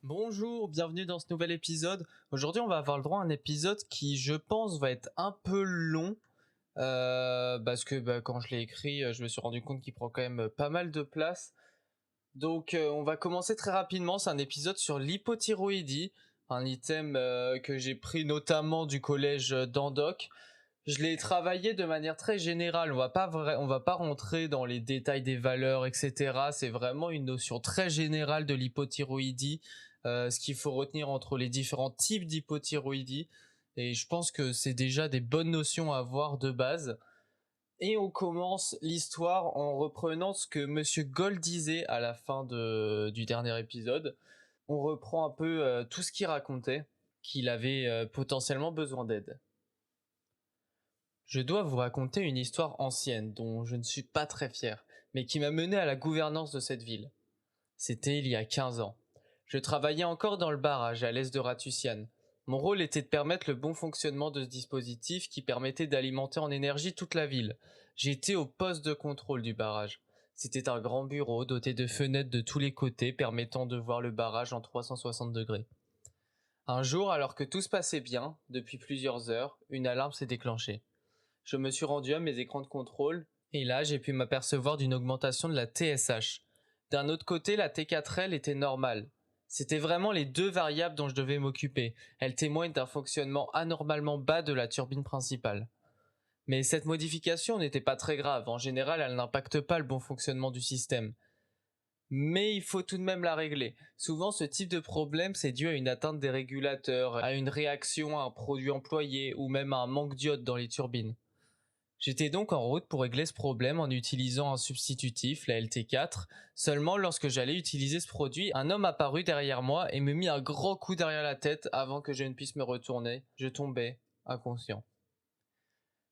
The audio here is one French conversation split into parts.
Bonjour, bienvenue dans ce nouvel épisode. Aujourd'hui, on va avoir le droit à un épisode qui, je pense, va être un peu long. Parce que quand je l'ai écrit, je me suis rendu compte qu'il prend quand même pas mal de place. Donc, on va commencer très rapidement. C'est un épisode sur l'hypothyroïdie, un item que j'ai pris notamment du collège d'Andoc. Je l'ai travaillé de manière très générale. On va pas rentrer dans les détails des valeurs, etc. C'est vraiment une notion très générale de l'hypothyroïdie, ce qu'il faut retenir entre les différents types d'hypothyroïdie. Et je pense que c'est déjà des bonnes notions à avoir de base. Et on commence l'histoire en reprenant ce que Monsieur Gold disait à la fin du dernier épisode. On reprend un peu tout ce qu'il racontait, qu'il avait potentiellement besoin d'aide. Je dois vous raconter une histoire ancienne dont je ne suis pas très fier, mais qui m'a mené à la gouvernance de cette ville. C'était il y a 15 ans. Je travaillais encore dans le barrage à l'est de Ratusian. Mon rôle était de permettre le bon fonctionnement de ce dispositif qui permettait d'alimenter en énergie toute la ville. J'étais au poste de contrôle du barrage. C'était un grand bureau doté de fenêtres de tous les côtés permettant de voir le barrage en 360 degrés. Un jour, alors que tout se passait bien, depuis plusieurs heures, une alarme s'est déclenchée. Je me suis rendu à mes écrans de contrôle, et là j'ai pu m'apercevoir d'une augmentation de la TSH. D'un autre côté, la T4L était normale. C'était vraiment les deux variables dont je devais m'occuper. Elles témoignent d'un fonctionnement anormalement bas de la turbine principale. Mais cette modification n'était pas très grave, en général elle n'impacte pas le bon fonctionnement du système. Mais il faut tout de même la régler. Souvent ce type de problème c'est dû à une atteinte des régulateurs, à une réaction à un produit employé ou même à un manque d'iode dans les turbines. J'étais donc en route pour régler ce problème en utilisant un substitutif, la LT4. Seulement lorsque j'allais utiliser ce produit, un homme apparut derrière moi et me mit un gros coup derrière la tête avant que je ne puisse me retourner. Je tombais, inconscient.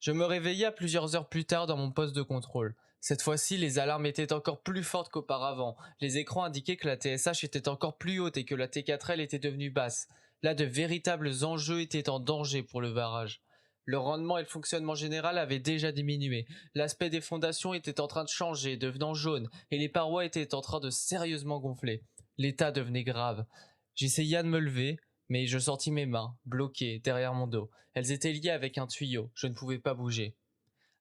Je me réveillai à plusieurs heures plus tard dans mon poste de contrôle. Cette fois-ci, les alarmes étaient encore plus fortes qu'auparavant. Les écrans indiquaient que la TSH était encore plus haute et que la T4L était devenue basse. Là, de véritables enjeux étaient en danger pour le barrage. Le rendement et le fonctionnement général avaient déjà diminué. L'aspect des fondations était en train de changer, devenant jaune, et les parois étaient en train de sérieusement gonfler. L'état devenait grave. J'essaya de me lever, mais je sentis mes mains, bloquées, derrière mon dos. Elles étaient liées avec un tuyau, je ne pouvais pas bouger.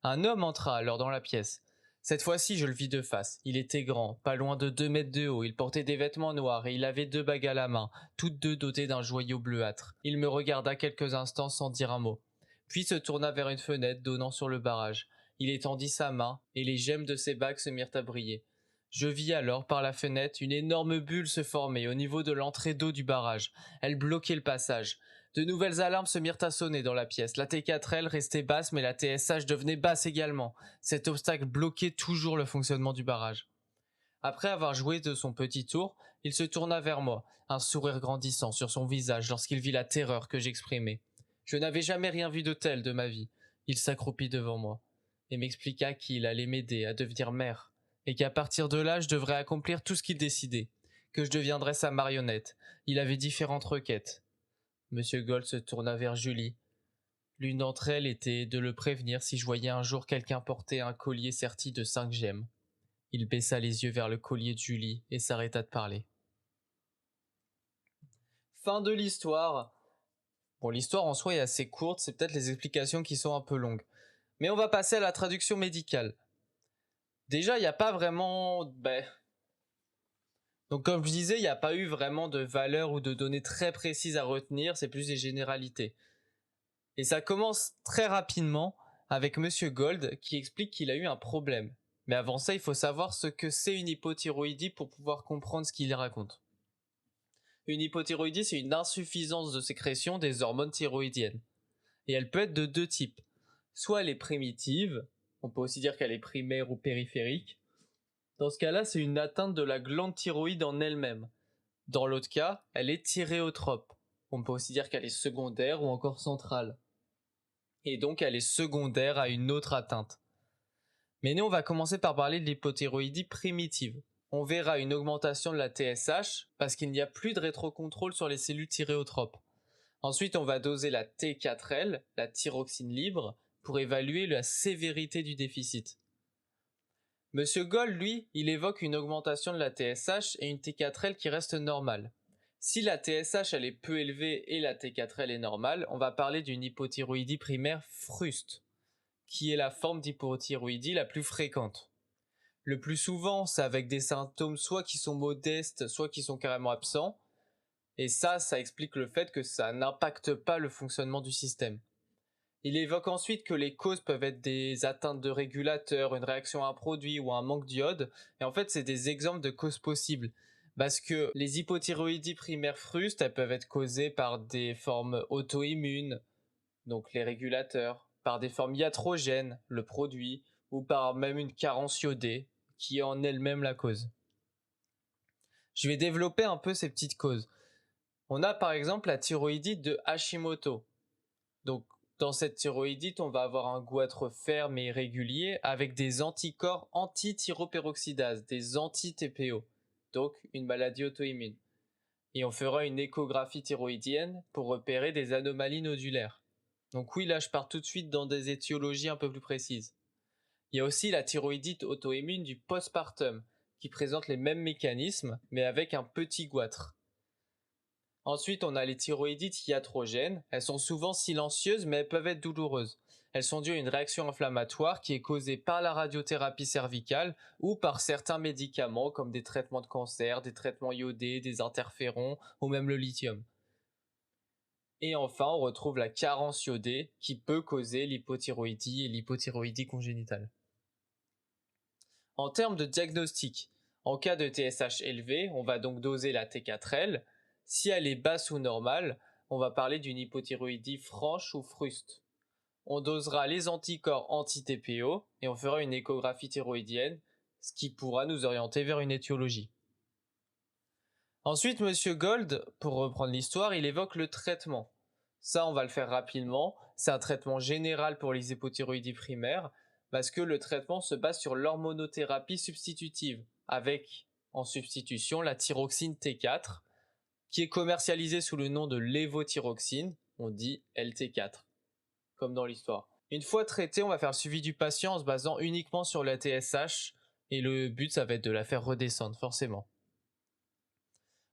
Un homme entra alors dans la pièce. Cette fois-ci, je le vis de face. Il était grand, pas loin de 2 mètres de haut, il portait des vêtements noirs et il avait 2 bagues à la main, toutes deux dotées d'un joyau bleuâtre. Il me regarda quelques instants sans dire un mot, puis se tourna vers une fenêtre donnant sur le barrage. Il étendit sa main, et les gemmes de ses bagues se mirent à briller. Je vis alors, par la fenêtre, une énorme bulle se former au niveau de l'entrée d'eau du barrage. Elle bloquait le passage. De nouvelles alarmes se mirent à sonner dans la pièce. La T4L restait basse, mais la TSH devenait basse également. Cet obstacle bloquait toujours le fonctionnement du barrage. Après avoir joué de son petit tour, il se tourna vers moi, un sourire grandissant sur son visage lorsqu'il vit la terreur que j'exprimais. Je n'avais jamais rien vu de tel de ma vie. Il s'accroupit devant moi et m'expliqua qu'il allait m'aider à devenir maire et qu'à partir de là je devrais accomplir tout ce qu'il décidait, que je deviendrais sa marionnette. Il avait différentes requêtes. Monsieur Gold se tourna vers Julie. L'une d'entre elles était de le prévenir si je voyais un jour quelqu'un porter un collier serti de 5 gemmes. Il baissa les yeux vers le collier de Julie et s'arrêta de parler. Fin de l'histoire. Bon, l'histoire en soi est assez courte, c'est peut-être les explications qui sont un peu longues. Mais on va passer à la traduction médicale. Déjà, il n'y a pas vraiment... Donc comme je disais, il n'y a pas eu vraiment de valeur ou de données très précises à retenir, c'est plus des généralités. Et ça commence très rapidement avec Monsieur Gold qui explique qu'il a eu un problème. Mais avant ça, il faut savoir ce que c'est une hypothyroïdie pour pouvoir comprendre ce qu'il raconte. Une hypothyroïdie, c'est une insuffisance de sécrétion des hormones thyroïdiennes. Et elle peut être de deux types. Soit elle est primitive, on peut aussi dire qu'elle est primaire ou périphérique. Dans ce cas-là, c'est une atteinte de la glande thyroïde en elle-même. Dans l'autre cas, elle est thyréotrope. On peut aussi dire qu'elle est secondaire ou encore centrale. Et donc elle est secondaire à une autre atteinte. Mais nous, on va commencer par parler de l'hypothyroïdie primitive. On verra une augmentation de la TSH parce qu'il n'y a plus de rétrocontrôle sur les cellules thyréotropes. Ensuite, on va doser la T4L, la thyroxine libre, pour évaluer la sévérité du déficit. Monsieur Gold, lui, il évoque une augmentation de la TSH et une T4L qui reste normale. Si la TSH elle est peu élevée et la T4L est normale, on va parler d'une hypothyroïdie primaire fruste, qui est la forme d'hypothyroïdie la plus fréquente. Le plus souvent, c'est avec des symptômes soit qui sont modestes, soit qui sont carrément absents, et ça explique le fait que ça n'impacte pas le fonctionnement du système. Il évoque ensuite que les causes peuvent être des atteintes de régulateurs, une réaction à un produit ou un manque d'iode. Et en fait, c'est des exemples de causes possibles. Parce que les hypothyroïdies primaires frustes, elles peuvent être causées par des formes auto-immunes, donc les régulateurs, par des formes iatrogènes, le produit, ou par même une carence iodée, qui est en elle-même la cause. Je vais développer un peu ces petites causes. On a par exemple la thyroïdite de Hashimoto. Donc, dans cette thyroïdite, on va avoir un goitre ferme et irrégulier avec des anticorps anti-thyroperoxydase, des anti-TPO, donc une maladie auto-immune. Et on fera une échographie thyroïdienne pour repérer des anomalies nodulaires. Donc oui, là je pars tout de suite dans des étiologies un peu plus précises. Il y a aussi la thyroïdite auto-immune du postpartum, qui présente les mêmes mécanismes, mais avec un petit goitre. Ensuite, on a les thyroïdites iatrogènes. Elles sont souvent silencieuses, mais elles peuvent être douloureuses. Elles sont dues à une réaction inflammatoire qui est causée par la radiothérapie cervicale ou par certains médicaments comme des traitements de cancer, des traitements iodés, des interférons ou même le lithium. Et enfin, on retrouve la carence iodée qui peut causer l'hypothyroïdie et l'hypothyroïdie congénitale. En termes de diagnostic, en cas de TSH élevé, on va donc doser la T4L. Si elle est basse ou normale, on va parler d'une hypothyroïdie franche ou fruste. On dosera les anticorps anti-TPO et on fera une échographie thyroïdienne, ce qui pourra nous orienter vers une étiologie. Ensuite, Monsieur Gold, pour reprendre l'histoire, il évoque le traitement. Ça, on va le faire rapidement. C'est un traitement général pour les hypothyroïdies primaires parce que le traitement se base sur l'hormonothérapie substitutive avec en substitution la thyroxine T4 qui est commercialisée sous le nom de lévothyroxine, on dit LT4, comme dans l'histoire. Une fois traité, on va faire le suivi du patient en se basant uniquement sur la TSH et le but, ça va être de la faire redescendre, forcément.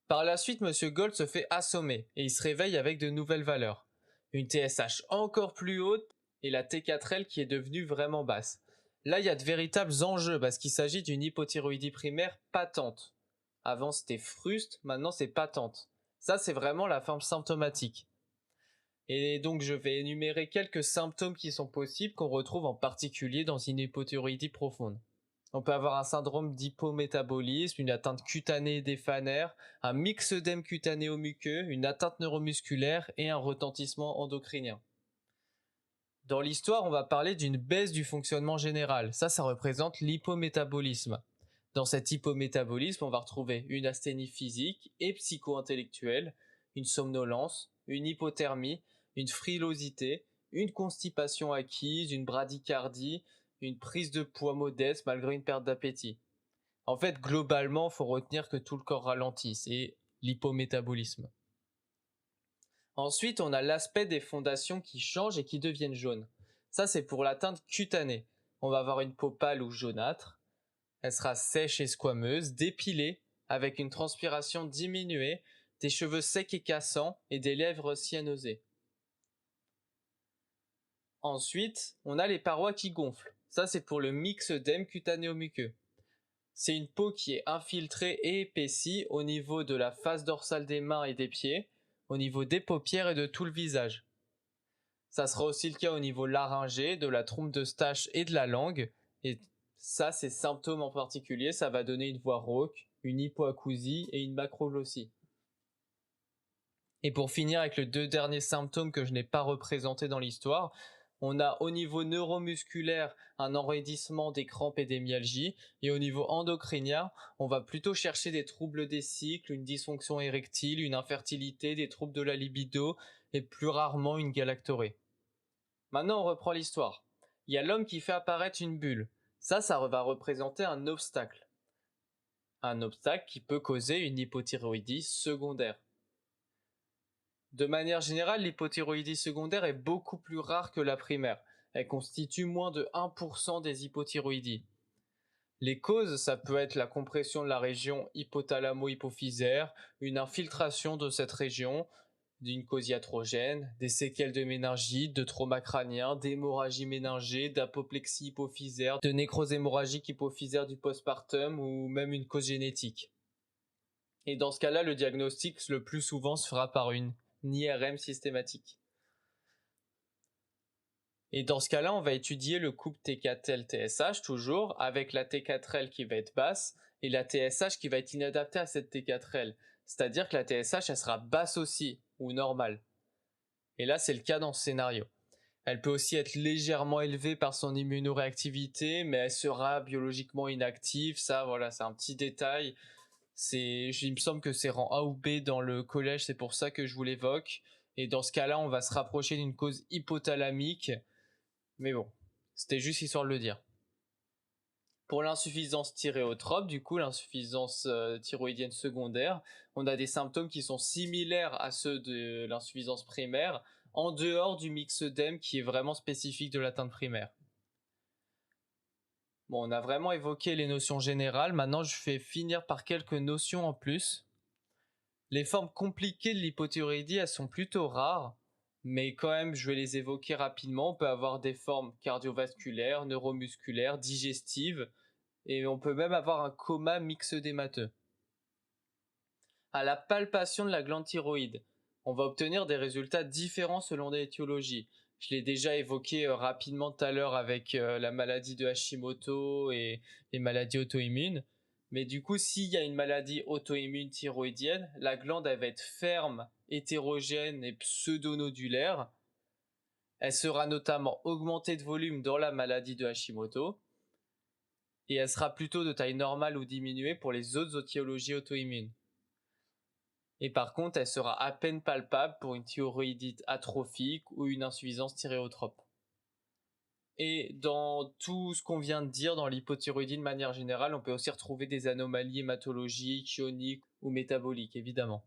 Par la suite, Monsieur Gold se fait assommer et il se réveille avec de nouvelles valeurs. Une TSH encore plus haute et la T4L qui est devenue vraiment basse. Là, il y a de véritables enjeux parce qu'il s'agit d'une hypothyroïdie primaire patente. Avant, c'était fruste, maintenant c'est patente. Ça, c'est vraiment la forme symptomatique. Et donc, je vais énumérer quelques symptômes qui sont possibles qu'on retrouve en particulier dans une hypothyroïdie profonde. On peut avoir un syndrome d'hypométabolisme, une atteinte cutanée des phanères, un myxœdème cutanéo-muqueux, une atteinte neuromusculaire et un retentissement endocrinien. Dans l'histoire, on va parler d'une baisse du fonctionnement général. Ça représente l'hypométabolisme. Dans cet hypométabolisme, on va retrouver une asthénie physique et psycho-intellectuelle, une somnolence, une hypothermie, une frilosité, une constipation acquise, une bradycardie, une prise de poids modeste malgré une perte d'appétit. En fait, globalement, il faut retenir que tout le corps ralentit, c'est l'hypométabolisme. Ensuite, on a l'aspect des fondations qui changent et qui deviennent jaunes. Ça, c'est pour l'atteinte cutanée. On va avoir une peau pâle ou jaunâtre. Elle sera sèche et squameuse, dépilée, avec une transpiration diminuée, des cheveux secs et cassants et des lèvres cyanosées. Ensuite, on a les parois qui gonflent. Ça, c'est pour le myxœdème cutanéo-muqueux. C'est une peau qui est infiltrée et épaissie au niveau de la face dorsale des mains et des pieds, au niveau des paupières et de tout le visage. Ça sera aussi le cas au niveau laryngé, de la trompe d'Eustache et de la langue. Et ça, ces symptômes en particulier, ça va donner une voix rauque, une hypoacousie et une macroglossie. Et pour finir avec les deux derniers symptômes que je n'ai pas représentés dans l'histoire, on a au niveau neuromusculaire un enraidissement des crampes et des myalgies, et au niveau endocrinien, on va plutôt chercher des troubles des cycles, une dysfonction érectile, une infertilité, des troubles de la libido, et plus rarement une galactorrhée. Maintenant, on reprend l'histoire. Il y a l'homme qui fait apparaître une bulle. Ça va représenter un obstacle. Un obstacle qui peut causer une hypothyroïdie secondaire. De manière générale, l'hypothyroïdie secondaire est beaucoup plus rare que la primaire. Elle constitue moins de 1% des hypothyroïdies. Les causes, ça peut être la compression de la région hypothalamo-hypophysaire, une infiltration de cette région, d'une cause iatrogène, des séquelles de méningite, de trauma crânien, d'hémorragie méningée, d'apoplexie hypophysaire, de nécrose hémorragique hypophysaire du postpartum ou même une cause génétique. Et dans ce cas-là, le diagnostic le plus souvent se fera par une IRM systématique. Et dans ce cas-là, on va étudier le couple T4L-TSH toujours, avec la T4L qui va être basse et la TSH qui va être inadaptée à cette T4L. C'est-à-dire que la TSH, elle sera basse aussi, ou normale. Et là, c'est le cas dans ce scénario. Elle peut aussi être légèrement élevée par son immunoréactivité, mais elle sera biologiquement inactive. Ça, voilà, c'est un petit détail. Il me semble que c'est rang A ou B dans le collège, c'est pour ça que je vous l'évoque. Et dans ce cas-là, on va se rapprocher d'une cause hypothalamique. Mais bon, c'était juste histoire de le dire. Pour l'insuffisance thyréotrope, du coup l'insuffisance thyroïdienne secondaire, on a des symptômes qui sont similaires à ceux de l'insuffisance primaire, en dehors du myxœdème qui est vraiment spécifique de l'atteinte primaire. Bon, on a vraiment évoqué les notions générales, maintenant je vais finir par quelques notions en plus. Les formes compliquées de l'hypothyroïdie, elles sont plutôt rares, mais quand même je vais les évoquer rapidement. On peut avoir des formes cardiovasculaires, neuromusculaires, digestives, et on peut même avoir un coma myxœdémateux. À la palpation de la glande thyroïde, on va obtenir des résultats différents selon l'étiologie. Je l'ai déjà évoqué rapidement tout à l'heure avec la maladie de Hashimoto et les maladies auto-immunes. Mais du coup, s'il y a une maladie auto-immune thyroïdienne, la glande elle va être ferme, hétérogène et pseudo-nodulaire. Elle sera notamment augmentée de volume dans la maladie de Hashimoto. Et elle sera plutôt de taille normale ou diminuée pour les autres étiologies auto-immunes. Et par contre, elle sera à peine palpable pour une thyroïdite atrophique ou une insuffisance thyréotrope. Et dans tout ce qu'on vient de dire, dans l'hypothyroïdie de manière générale, on peut aussi retrouver des anomalies hématologiques, ioniques ou métaboliques, évidemment.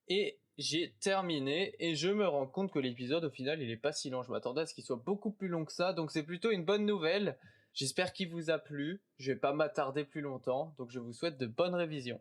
Et j'ai terminé, et je me rends compte que l'épisode, au final, il est pas si long. Je m'attendais à ce qu'il soit beaucoup plus long que ça, donc c'est plutôt une bonne nouvelle. J'espère qu'il vous a plu. Je vais pas m'attarder plus longtemps, donc je vous souhaite de bonnes révisions.